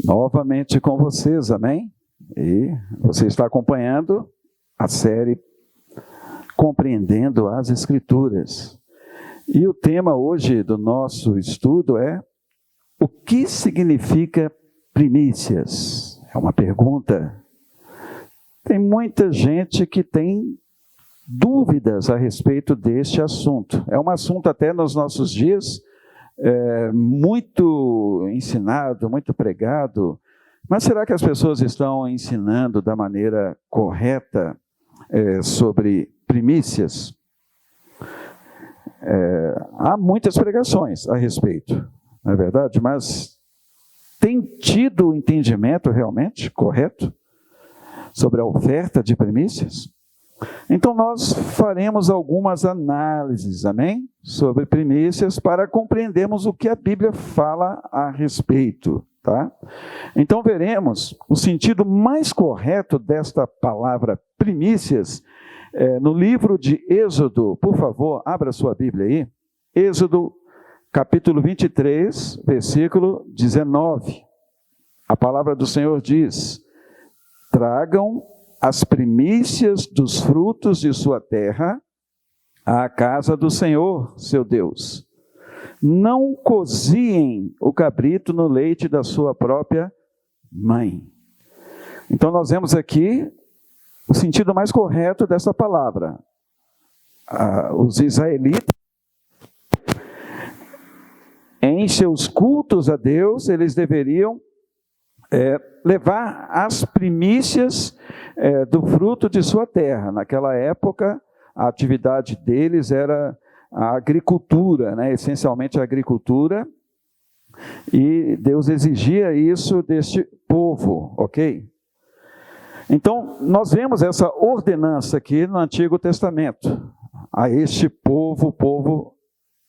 Novamente com vocês, amém? E você está acompanhando a série Compreendendo as Escrituras. E o tema hoje do nosso estudo é: o que significa primícias? É uma pergunta. Tem muita gente que tem dúvidas a respeito deste assunto. É um assunto até nos nossos dias muito ensinado, muito pregado. Mas será que as pessoas estão ensinando da maneira correta sobre primícias? Há muitas pregações a respeito, não é verdade? Mas tem tido o entendimento realmente correto sobre a oferta de primícias? Então nós faremos algumas análises, amém? Sobre primícias para compreendermos o que a Bíblia fala a respeito, tá? Então veremos o sentido mais correto desta palavra primícias no livro de Êxodo. Por favor, abra sua Bíblia aí. Êxodo, capítulo 23, versículo 19. A palavra do Senhor diz: tragam as primícias dos frutos de sua terra à casa do Senhor, seu Deus. Não coziem o cabrito no leite da sua própria mãe. Então nós vemos aqui o sentido mais correto dessa palavra. Os israelitas, em seus cultos a Deus, eles deveriam levar as primícias do fruto de sua terra. Naquela época, a atividade deles era a agricultura, né? Essencialmente a agricultura, e Deus exigia isso deste povo, ok? Então, nós vemos essa ordenança aqui no Antigo Testamento, a este povo, o povo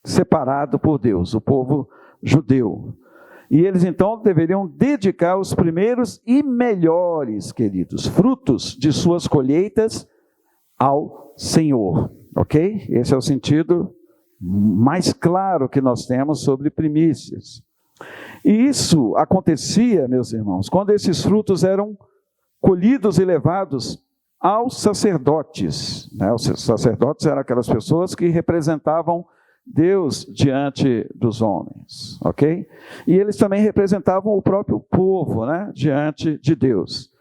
separado por Deus, o povo judeu. E eles então deveriam dedicar os primeiros e melhores, queridos, frutos de suas colheitas ao Senhor, ok? Esse é o sentido mais claro que nós temos sobre primícias. E isso acontecia, meus irmãos, quando esses frutos eram colhidos e levados aos sacerdotes, né? Os sacerdotes eram aquelas pessoas que representavam Deus diante dos homens, ok? E eles também representavam o próprio povo, né? Diante de Deus.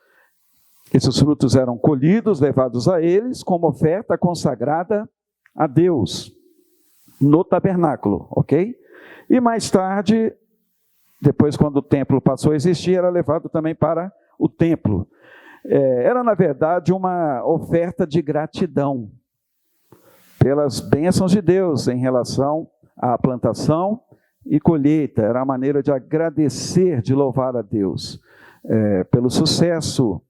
Esses frutos eram colhidos, levados a eles como oferta consagrada a Deus no tabernáculo, ok? E mais tarde, depois quando o templo passou a existir, era levado também para o templo. Era na verdade uma oferta de gratidão pelas bênçãos de Deus em relação à plantação e colheita. Era a maneira de agradecer, de louvar a Deus pelo sucesso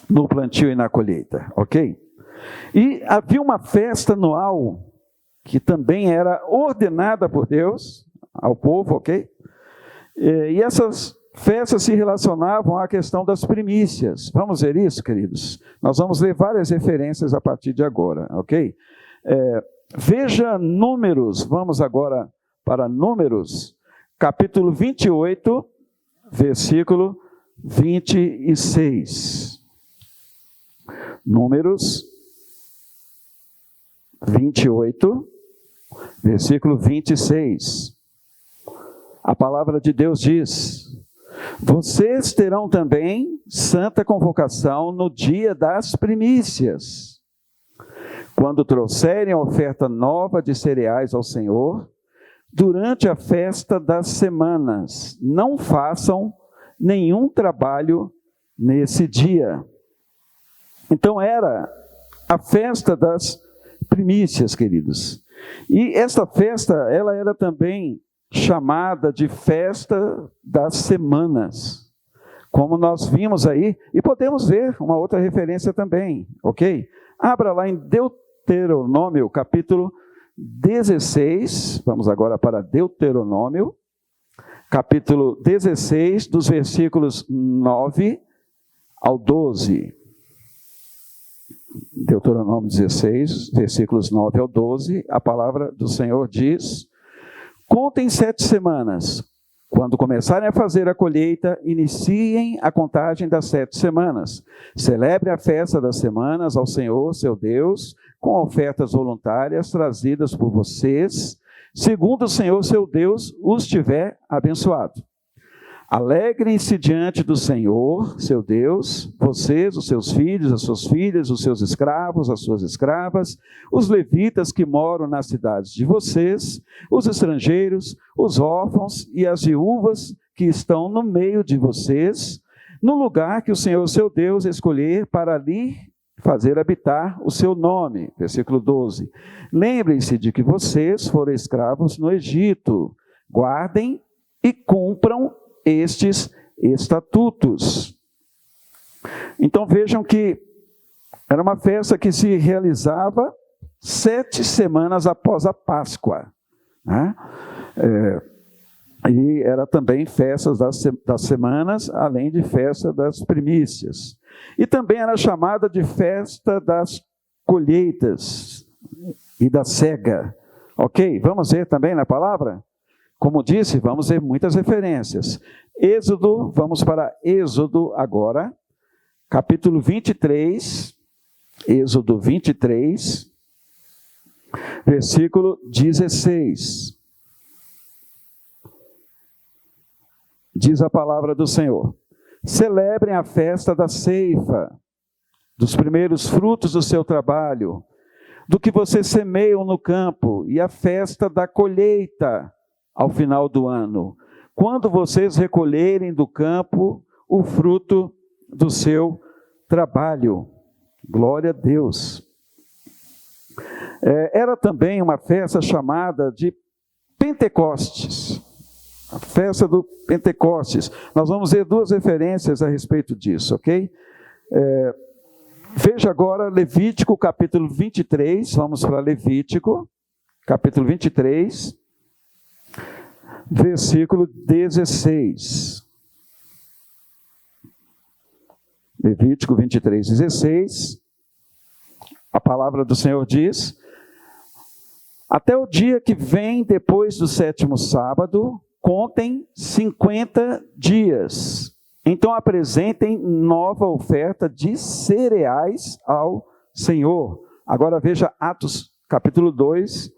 no plantio e na colheita, ok? E havia uma festa anual que também era ordenada por Deus ao povo, ok? E essas festas se relacionavam à questão das primícias. Vamos ver isso, queridos? Nós vamos ler várias referências a partir de agora, ok? Veja Números, vamos agora para Números, capítulo 28, versículo 26. Números 28, versículo 26. A palavra de Deus diz: vocês terão também santa convocação no dia das primícias, quando trouxerem a oferta nova de cereais ao Senhor, durante a festa das semanas. Não façam nenhum trabalho nesse dia. Então era a festa das primícias, queridos. E esta festa, ela era também chamada de festa das semanas, como nós vimos aí, e podemos ver uma outra referência também, ok? Abra lá em Deuteronômio, capítulo 16, vamos agora para Deuteronômio, capítulo 16, dos versículos 9 ao 12. Deuteronômio 16, versículos 9 ao 12, a palavra do Senhor diz: contem 7 semanas, Quando começarem a fazer a colheita, iniciem a contagem das 7 semanas. Celebre a festa das semanas ao Senhor, seu Deus, com ofertas voluntárias trazidas por vocês, segundo o Senhor, seu Deus, os tiver abençoado. Alegrem-se diante do Senhor, seu Deus, vocês, os seus filhos, as suas filhas, os seus escravos, as suas escravas, os levitas que moram nas cidades de vocês, os estrangeiros, os órfãos e as viúvas que estão no meio de vocês, no lugar que o Senhor, seu Deus, escolher para ali fazer habitar o seu nome. Versículo 12. Lembrem-se de que vocês foram escravos no Egito. Guardem e cumpram estes estatutos. Então vejam que era uma festa que se realizava 7 semanas após a Páscoa, né? E era também festas das semanas, além de festa das primícias. E também era chamada de festa das colheitas e da cega. Ok? Vamos ver também na palavra? Como disse, vamos ver muitas referências. Êxodo, vamos para Êxodo agora, capítulo 23, Êxodo 23, versículo 16. Diz a palavra do Senhor: celebrem a festa da ceifa, dos primeiros frutos do seu trabalho, do que vocês semeiam no campo, e a festa da colheita, ao final do ano, quando vocês recolherem do campo o fruto do seu trabalho. Glória a Deus. Era também uma festa chamada de Pentecostes, a festa do Pentecostes. Nós vamos ver 2 referências a respeito disso, ok? Veja agora Levítico capítulo 23, vamos para Levítico, capítulo 23, versículo 16. Levítico 23, 16. A palavra do Senhor diz: até o dia que vem depois do 7º sábado, contem 50 dias. Então apresentem nova oferta de cereais ao Senhor. Agora veja Atos capítulo 2,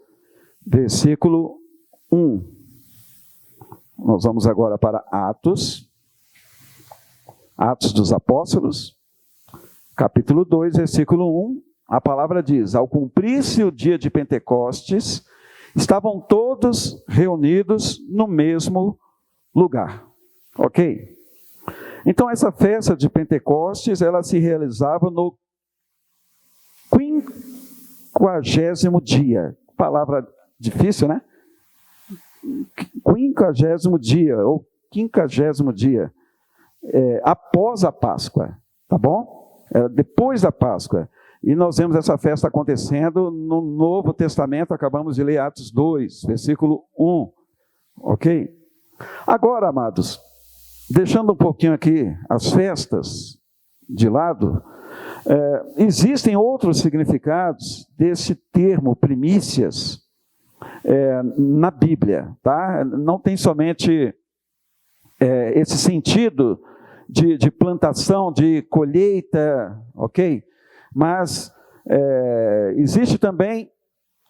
versículo 1. Nós vamos agora para Atos dos Apóstolos, capítulo 2, versículo 1. A palavra diz: ao cumprir-se o dia de Pentecostes, estavam todos reunidos no mesmo lugar. Ok? Então essa festa de Pentecostes, ela se realizava no 50º dia. Palavra difícil, né? 50º dia, ou 50º dia, após a Páscoa, tá bom? Depois da Páscoa. E nós vemos essa festa acontecendo no Novo Testamento, acabamos de ler Atos 2, versículo 1, ok? Agora, amados, deixando um pouquinho aqui as festas de lado, existem outros significados desse termo primícias na Bíblia, tá? Não tem somente esse sentido de plantação, de colheita, ok? Mas existe também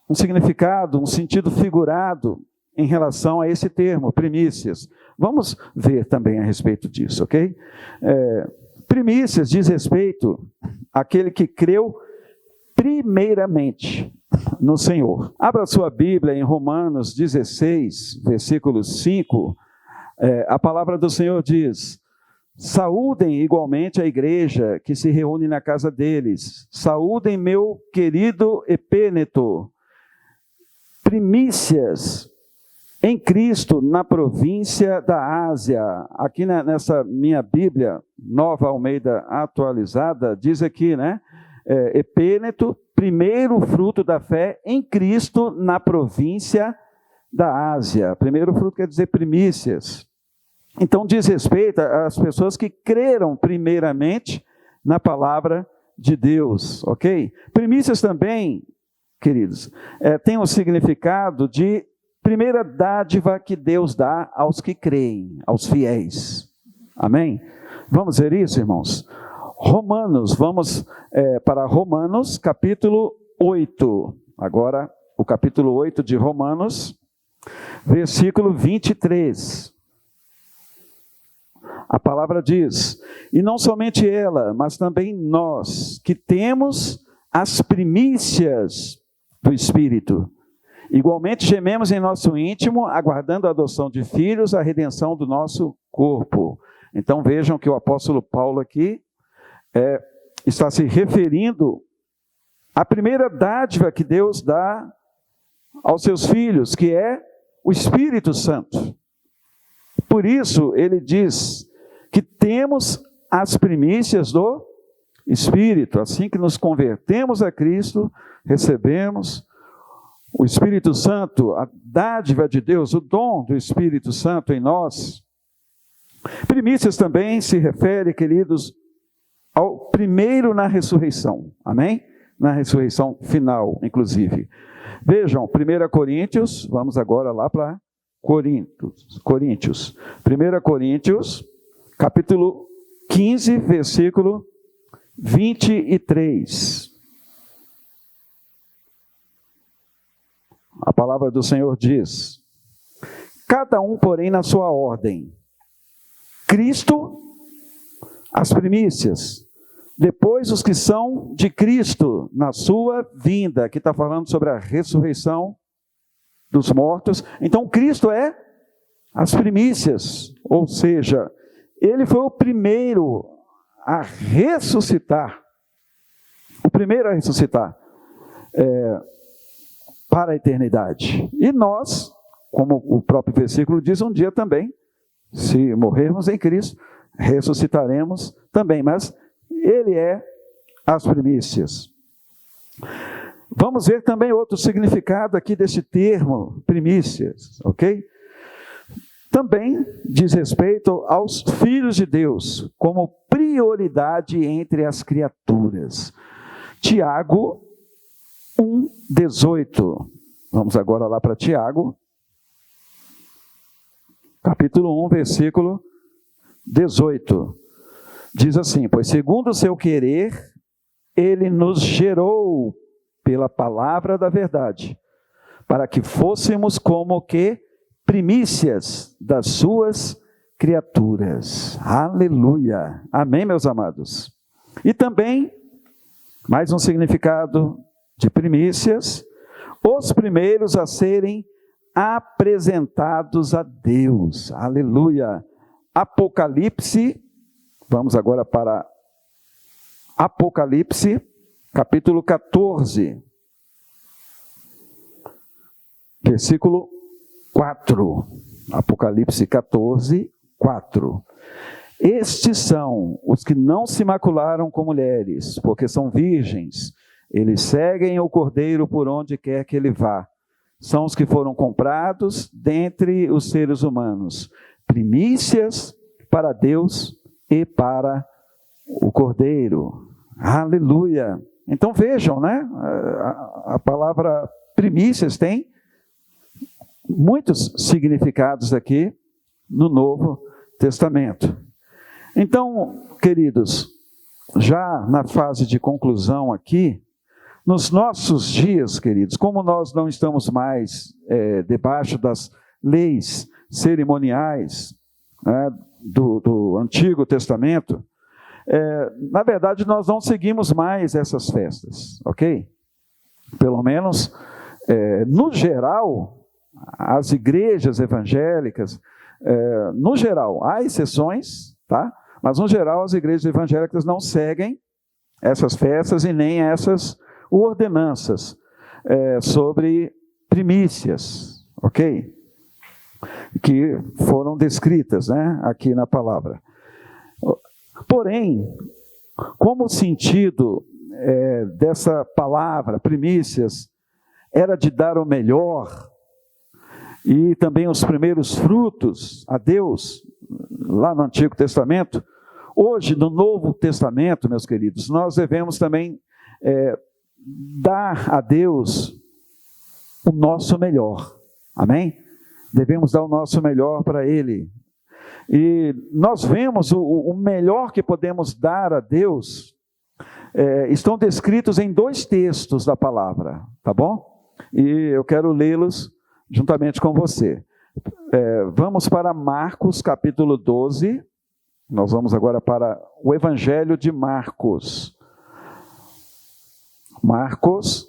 um significado, um sentido figurado em relação a esse termo, primícias. Vamos ver também a respeito disso, ok? Primícias diz respeito àquele que creu primeiramente no Senhor. Abra sua Bíblia em Romanos 16, versículo 5. A palavra do Senhor diz: saúdem igualmente a igreja que se reúne na casa deles. Saúdem meu querido Epêneto. Primícias em Cristo na província da Ásia. Aqui nessa minha Bíblia, Nova Almeida Atualizada, diz aqui, né? Epêneto, primeiro fruto da fé em Cristo na província da Ásia. Primeiro fruto quer dizer primícias. Então diz respeito às pessoas que creram primeiramente na palavra de Deus, ok? Primícias também, queridos, tem o significado de primeira dádiva que Deus dá aos que creem, aos fiéis. Amém? Vamos ver isso, irmãos? Romanos, vamos para Romanos, capítulo 8. Agora, o capítulo 8 de Romanos, versículo 23. A palavra diz: e não somente ela, mas também nós, que temos as primícias do Espírito. Igualmente gememos em nosso íntimo, aguardando a adoção de filhos, a redenção do nosso corpo. Então vejam que o apóstolo Paulo aqui está se referindo à primeira dádiva que Deus dá aos seus filhos, que é o Espírito Santo. Por isso ele diz que temos as primícias do Espírito. Assim que nos convertemos a Cristo, recebemos o Espírito Santo, a dádiva de Deus, o dom do Espírito Santo em nós. Primícias também se refere, queridos, ao primeiro na ressurreição. Amém? Na ressurreição final, inclusive. Vejam, 1 Coríntios, vamos agora lá para Coríntios. 1 Coríntios, capítulo 15, versículo 23. A palavra do Senhor diz: cada um, porém, na sua ordem. Cristo, as primícias. Depois, os que são de Cristo, na sua vinda. Aqui está falando sobre a ressurreição dos mortos. Então, Cristo é as primícias. Ou seja, ele foi o primeiro a ressuscitar. O primeiro a ressuscitar. Para a eternidade. E nós, como o próprio versículo diz, um dia também, se morrermos em Cristo, ressuscitaremos também, mas ele é as primícias. Vamos ver também outro significado aqui desse termo, primícias, ok? Também diz respeito aos filhos de Deus, como prioridade entre as criaturas. Tiago 1:18. Vamos agora lá para Tiago, capítulo 1, versículo 18. Diz assim: pois segundo o seu querer, ele nos gerou pela palavra da verdade, para que fôssemos como que primícias das suas criaturas. Aleluia! Amém, meus amados? E também, mais um significado de primícias, os primeiros a serem apresentados a Deus. Aleluia! Apocalipse, vamos agora para Apocalipse, capítulo 14, versículo 4. Apocalipse 14, 4. Estes são os que não se macularam com mulheres, porque são virgens. Eles seguem o Cordeiro por onde quer que ele vá. São os que foram comprados dentre os seres humanos. Primícias para Deus e para o Cordeiro. Aleluia! Então vejam, né? A palavra primícias tem muitos significados aqui no Novo Testamento. Então, queridos, já na fase de conclusão aqui, nos nossos dias, queridos, como nós não estamos mais debaixo das leis cerimoniais, né, do Antigo Testamento, na verdade nós não seguimos mais essas festas, ok? Pelo menos, no geral, as igrejas evangélicas, no geral, há exceções, tá? Mas no geral as igrejas evangélicas não seguem essas festas e nem essas ordenanças sobre primícias, ok? Que foram descritas, né, aqui na palavra. Porém, como o sentido dessa palavra, primícias, era de dar o melhor, e também os primeiros frutos a Deus, lá no Antigo Testamento, hoje no Novo Testamento, meus queridos, nós devemos também dar a Deus o nosso melhor, Amém? Devemos dar o nosso melhor para Ele. E nós vemos o melhor que podemos dar a Deus, estão descritos em 2 textos da palavra, tá bom? E eu quero lê-los juntamente com você. Vamos para Marcos capítulo 12, nós vamos agora para o Evangelho de Marcos. Marcos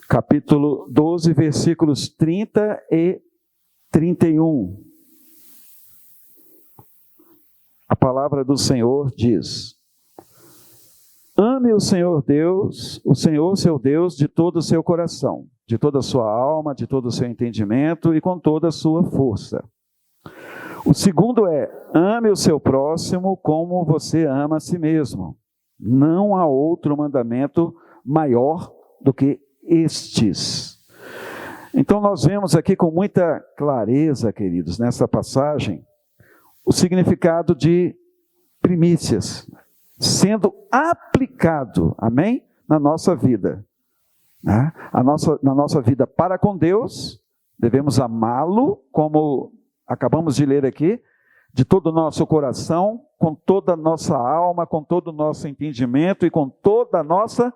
capítulo 12, versículos 30 e 31. A palavra do Senhor diz: ame o Senhor seu Deus, de todo o seu coração, de toda a sua alma, de todo o seu entendimento e com toda a sua força. O segundo é: ame o seu próximo como você ama a si mesmo. Não há outro mandamento maior do que estes. Então nós vemos aqui com muita clareza, queridos, nessa passagem, o significado de primícias sendo aplicado, amém? Na nossa vida. Né? Na nossa vida para com Deus, devemos amá-lo, como acabamos de ler aqui, de todo o nosso coração, com toda a nossa alma, com todo o nosso entendimento e com toda a nossa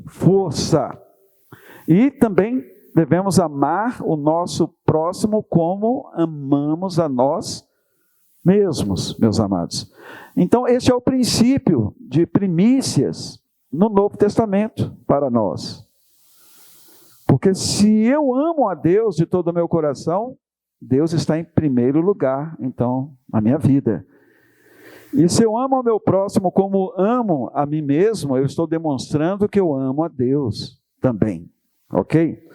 força. E também devemos amar o nosso próximo como amamos a nós mesmos, meus amados. Então, esse é o princípio de primícias no Novo Testamento para nós. Porque se eu amo a Deus de todo o meu coração, Deus está em primeiro lugar, então, na minha vida. E se eu amo ao meu próximo como amo a mim mesmo, eu estou demonstrando que eu amo a Deus também. Ok?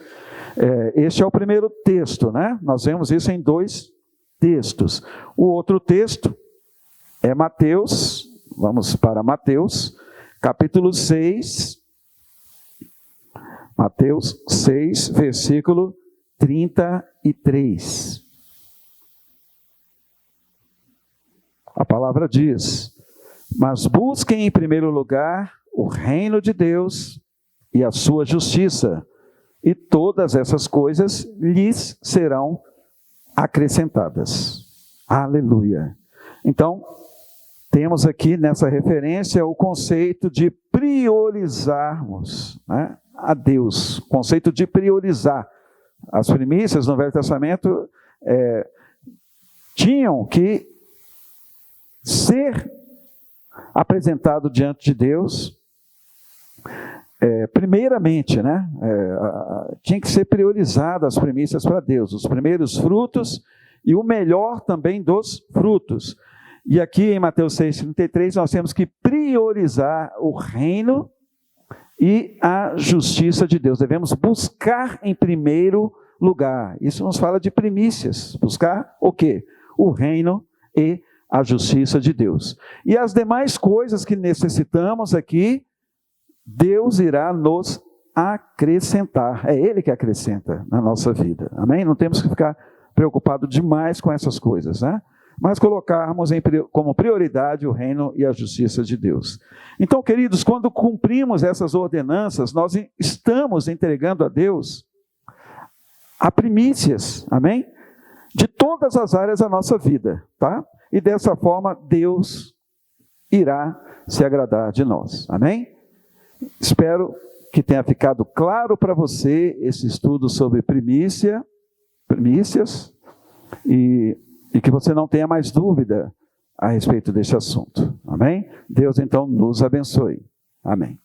Este é o primeiro texto, né? Nós vemos isso em 2 textos. O outro texto é Mateus, vamos para Mateus, capítulo 6, Mateus 6, versículo 33. A palavra diz: mas busquem em primeiro lugar o reino de Deus e a sua justiça, e todas essas coisas lhes serão acrescentadas. Aleluia. Então, temos aqui nessa referência o conceito de priorizarmos, né, a Deus, o conceito de priorizar. As primícias no Velho Testamento tinham que ser apresentado diante de Deus, primeiramente, né? Tinha que ser priorizado as primícias para Deus, os primeiros frutos e o melhor também dos frutos. E aqui em Mateus 6,33 nós temos que priorizar o reino e a justiça de Deus. Devemos buscar em primeiro lugar. Isso nos fala de primícias. Buscar o quê? O reino e a justiça de Deus. E as demais coisas que necessitamos aqui, Deus irá nos acrescentar. É Ele que acrescenta na nossa vida. Amém? Não temos que ficar preocupados demais com essas coisas, né? Mas colocarmos como prioridade o reino e a justiça de Deus. Então, queridos, quando cumprimos essas ordenanças, nós estamos entregando a Deus a primícias, amém? De todas as áreas da nossa vida, tá? E dessa forma, Deus irá se agradar de nós, amém? Espero que tenha ficado claro para você esse estudo sobre primícias, e que você não tenha mais dúvida a respeito desse assunto. Amém? Deus então nos abençoe. Amém.